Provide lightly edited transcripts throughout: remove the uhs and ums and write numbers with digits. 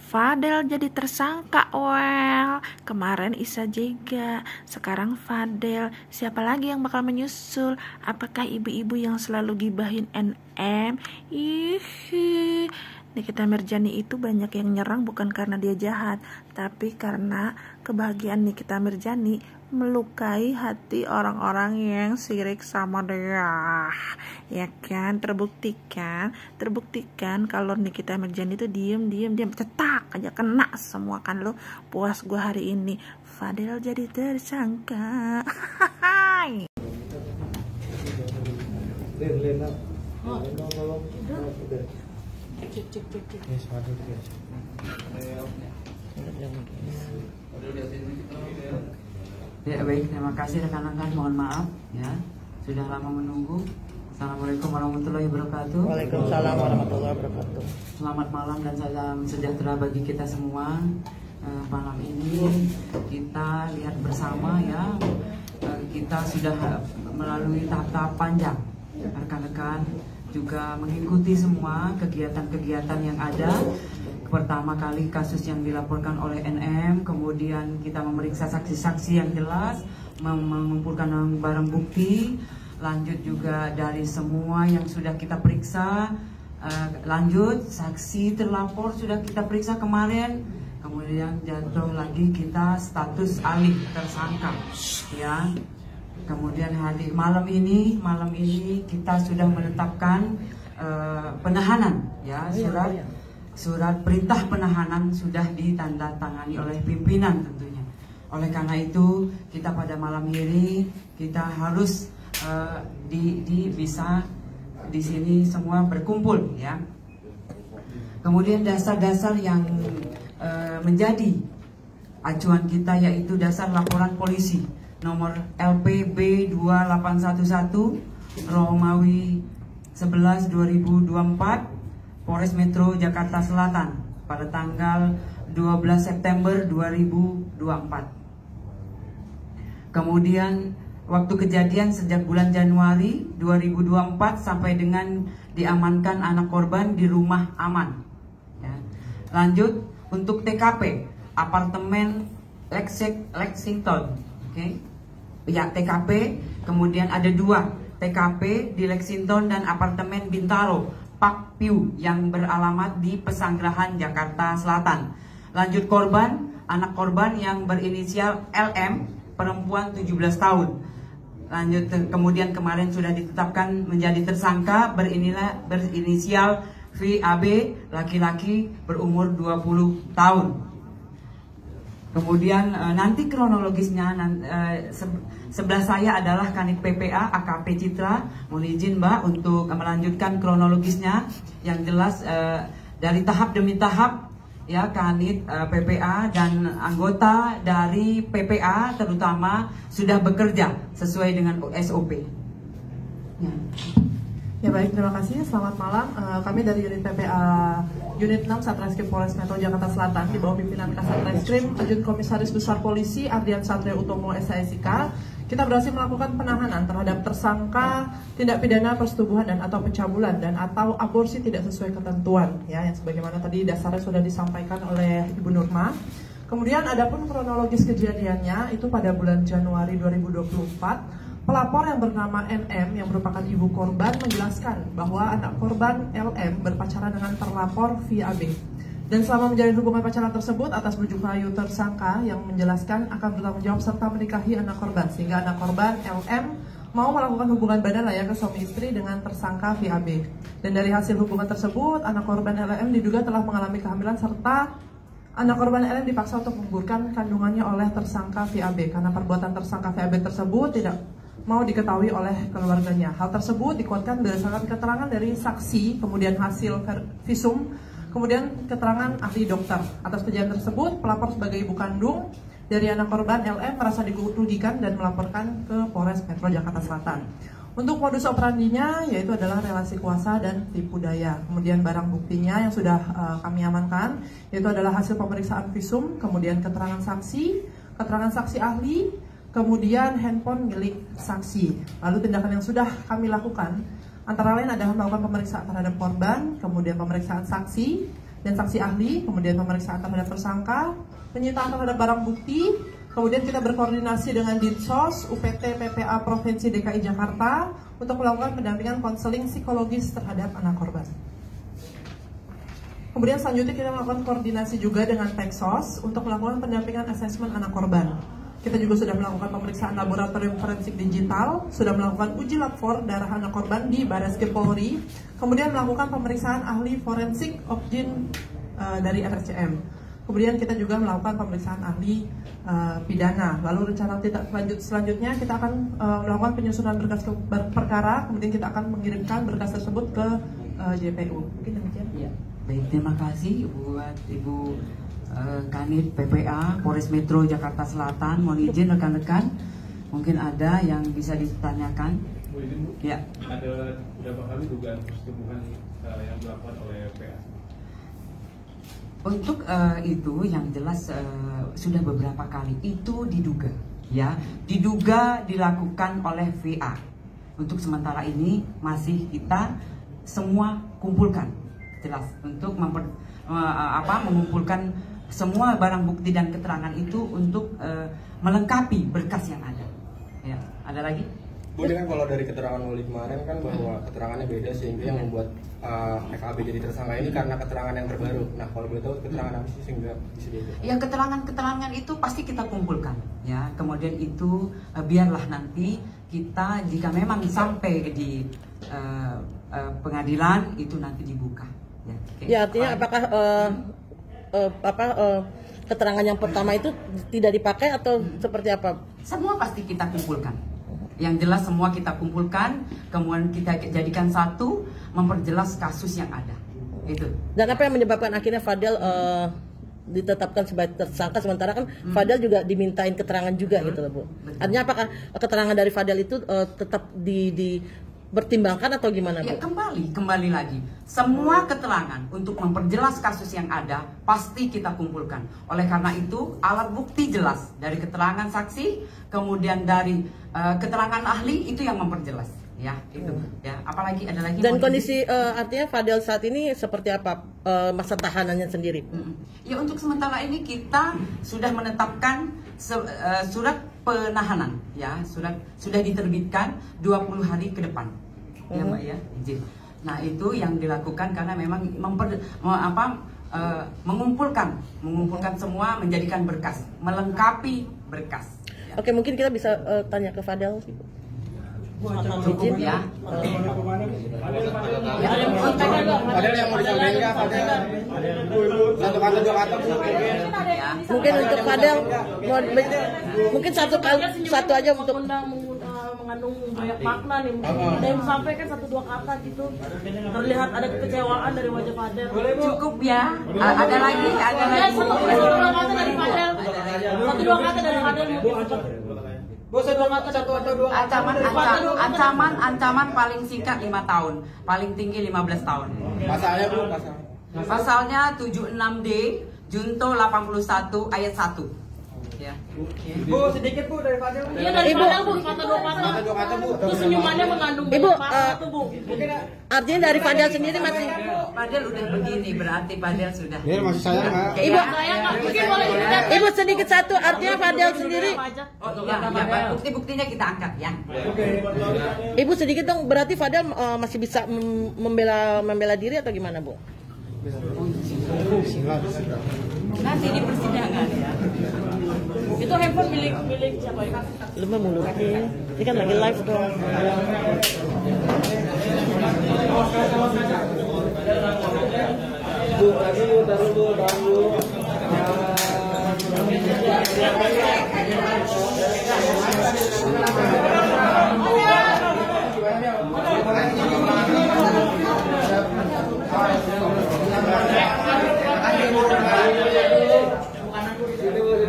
Fadel jadi tersangka, well. Kemarin Isa Jega, sekarang Fadel. Siapa lagi yang bakal menyusul? Apakah ibu-ibu yang selalu gibahin NM? Nikita Mirzani itu banyak yang nyerang bukan karena dia jahat, tapi karena kebahagiaan Nikita Mirzani melukai hati orang-orang yang sirik sama dia. Ya kan, terbuktikan kalau Nikita Mirzani itu diam cetak aja kena semua kan lo. Puas gua hari ini, Fadel jadi tersangka. Ya baik, terima kasih rekan-rekan, mohon maaf ya sudah lama menunggu. Assalamualaikum warahmatullahi wabarakatuh. Waalaikumsalam warahmatullahi wabarakatuh. Selamat malam dan salam sejahtera bagi kita semua. Malam ini kita lihat bersama ya, kita sudah melalui tahap-tahap panjang. Rekan-rekan juga mengikuti semua kegiatan-kegiatan yang ada. Pertama kali kasus yang dilaporkan oleh NM, kemudian kita memeriksa saksi-saksi yang jelas, mengumpulkan barang bukti, lanjut juga dari semua yang sudah kita periksa, lanjut saksi terlapor sudah kita periksa kemarin, kemudian jatuh lagi kita status alih tersangka, ya. Kemudian hari malam ini kita sudah menetapkan penahanan, ya, surat perintah penahanan sudah ditandatangani oleh pimpinan tentunya. Oleh karena itu kita pada malam ini kita harus bisa di sini semua berkumpul ya. Kemudian dasar-dasar yang menjadi acuan kita yaitu dasar laporan polisi nomor LPB 2811 Romawi 11 2024 Polres Metro Jakarta Selatan pada tanggal 12 September 2024. Kemudian waktu kejadian sejak bulan Januari 2024 sampai dengan diamankan anak korban di rumah aman. Ya. Lanjut untuk TKP apartemen Lexington, oke? Ya, TKP. Kemudian ada dua TKP di Lexington dan apartemen Bintaro Park View yang beralamat di Pesanggerahan Jakarta Selatan. Lanjut korban, anak korban yang berinisial LM, perempuan 17 tahun. Lanjut kemudian kemarin sudah ditetapkan menjadi tersangka berinisial VAB, laki-laki berumur 20 tahun. Kemudian nanti kronologisnya sebelah saya adalah Kanit PPA AKP Citra. Mohon izin Mbak untuk melanjutkan kronologisnya yang jelas dari tahap demi tahap ya. Kanit PPA dan anggota dari PPA terutama sudah bekerja sesuai dengan SOP ya. Ya baik, terima kasih. Selamat malam. Kami dari unit PPA Unit 6 Satreskrim Polres Metro Jakarta Selatan di bawah pimpinan Kasatreskrim Ajun Komisaris Besar Polisi Ardian Satria Utomo SIK. Kita berhasil melakukan penahanan terhadap tersangka tindak pidana persetubuhan dan atau pencabulan dan atau aborsi tidak sesuai ketentuan ya, yang sebagaimana tadi dasarnya sudah disampaikan oleh Ibu Nurma. Kemudian adapun kronologis kejadiannya itu pada bulan Januari 2024. Pelapor yang bernama NM yang merupakan ibu korban menjelaskan bahwa anak korban LM berpacaran dengan terlapor VAB. Dan selama menjalin hubungan pacaran tersebut atas bujuk rayu tersangka yang menjelaskan akan bertanggung jawab serta menikahi anak korban. Sehingga anak korban LM mau melakukan hubungan badan layaknya suami istri dengan tersangka VAB. Dan dari hasil hubungan tersebut anak korban LM diduga telah mengalami kehamilan serta anak korban LM dipaksa untuk menggugurkan kandungannya oleh tersangka VAB. Karena perbuatan tersangka VAB tersebut tidak mau diketahui oleh keluarganya. Hal tersebut dikuatkan berdasarkan keterangan dari saksi, kemudian hasil visum, kemudian keterangan ahli dokter. Atas kejadian tersebut, pelapor sebagai ibu kandung dari anak korban LM merasa dirugikan dan melaporkan ke Polres Metro Jakarta Selatan. Untuk modus operandinya yaitu adalah relasi kuasa dan tipu daya. Kemudian barang buktinya yang sudah kami amankan yaitu adalah hasil pemeriksaan visum, kemudian keterangan saksi ahli, kemudian handphone milik saksi. Lalu tindakan yang sudah kami lakukan antara lain adalah melakukan pemeriksaan terhadap korban, kemudian pemeriksaan saksi, dan saksi ahli, kemudian pemeriksaan terhadap tersangka, penyitaan terhadap barang bukti, kemudian kita berkoordinasi dengan Dinsos, UPT, PPA Provinsi DKI Jakarta untuk melakukan pendampingan konseling psikologis terhadap anak korban. Kemudian selanjutnya kita melakukan koordinasi juga dengan Peksos untuk melakukan pendampingan asesmen anak korban. Kita juga sudah melakukan pemeriksaan laboratorium forensik digital, sudah melakukan uji lapor darah anak korban di Barreskrim Polri, kemudian melakukan pemeriksaan ahli forensik objin dari RSCM. Kemudian kita juga melakukan pemeriksaan ahli pidana. Lalu rencana selanjutnya kita akan melakukan penyusunan berkas perkara, kemudian kita akan mengirimkan berkas tersebut ke JPU. Mungkin demikian. Ya. Baik, terima kasih buat Ibu Kanit PPA Polres Metro Jakarta Selatan. Mohon izin rekan-rekan, mungkin ada yang bisa ditanyakan. Bu, ini Bu, ya. Ada berapa kali dugaan persetubuhan yang dilakukan oleh PA? Untuk itu yang jelas sudah beberapa kali itu diduga, ya, diduga dilakukan oleh VA. Untuk sementara ini masih kita semua kumpulkan, jelas untuk mengumpulkan semua barang bukti dan keterangan itu untuk melengkapi berkas yang ada. Ya, ada lagi? Bu, ini kan kalau dari keterangan Wali kemarin kan bahwa keterangannya beda sehingga yang membuat FAB jadi tersangka ini karena keterangan yang terbaru. Nah, kalau boleh tahu keterangan apa sih sehingga bisa beda? Ya, keterangan-keterangan itu pasti kita kumpulkan, ya. Kemudian itu biarlah nanti kita jika memang sampai di pengadilan itu nanti dibuka. Ya, ya artinya apakah keterangan yang pertama itu tidak dipakai atau seperti apa? Semua pasti kita kumpulkan. Yang jelas semua kita kumpulkan, kemudian kita jadikan satu, memperjelas kasus yang ada. Itu. Dan apa yang menyebabkan akhirnya Fadel ditetapkan sebagai tersangka, sementara kan Fadel juga dimintain keterangan juga gitu loh, Bu. Artinya apakah keterangan dari Fadel itu tetap dipertimbangkan atau gimana, Bu? Ya, kembali lagi. Semua keterangan untuk memperjelas kasus yang ada pasti kita kumpulkan. Oleh karena itu, alat bukti jelas dari keterangan saksi, kemudian dari keterangan ahli itu yang memperjelas. Ya, itu. Ya, apalagi ada lagi. Dan kondisi artinya Fadel saat ini seperti apa masa tahanannya sendiri? Ya, untuk sementara ini kita sudah menetapkan surat penahanan, ya, sudah diterbitkan 20 hari ke depan. Ya, Mbak, ya, izin. Nah, itu yang dilakukan karena memang mengumpulkan semua, menjadikan berkas, melengkapi berkas. Ya. Oke, mungkin kita bisa tanya ke Fadel. Izin, ya. Padahal yang mau disampaikan nggak? Padahal satu kata dua kata Bu. Mungkin untuk Fadel mungkin satu aja untuk mengandung banyak makna nih. Ada yang sampaikan 1-2 kata gitu. Terlihat ada kekecewaan dari wajah Fadel. Cukup ya. Ada lagi. Ya, 1-2 kata dari Fadel. 1-2 kata dari Fadel. Ancaman paling singkat 5 tahun, paling tinggi 15 tahun. Pasalnya Bu, Pasalnya 76D Junto 81 ayat 1. Ya. Bu, sedikit Bu dari Fadel. Iya, dari Fadel Bu, 1-2 kata. Terus senyumannya mengandung Ibu, makna tuh, Bu. artinya dari Fadel sendiri masih Fadel udah begini, berarti Fadel sudah. Ini masih saya nggak? Ibu, Mungkin boleh dilihat. Ibu sedikit satu, artinya Fadel sendiri. Oh iya, bukti-buktinya kita angkat ya. Ibu sedikit dong, berarti Fadel masih bisa membela diri atau gimana, Bu? Nanti di persidangan ya. Itu handphone milik siapa ya? Lemah mulutnya. Ini kan lagi live dong. Bu, lagi taruh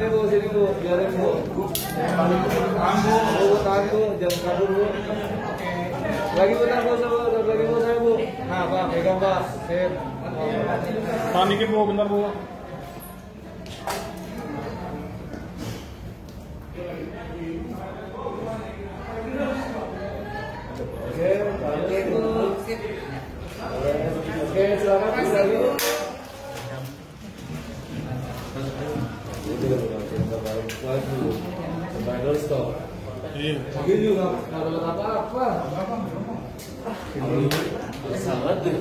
Bu, Sini Bu, biarin Bu. Tahan Bu, jangan kabur Bu. Lagi bentar Bu, lagi Bu saya Bu. Nah Pak, pegang Pak. Sip. Tahan dikit Bu, bentar Bu. Oke, selamat Bu. Mungkin juga nggak dapat apa-apa. Salah deh.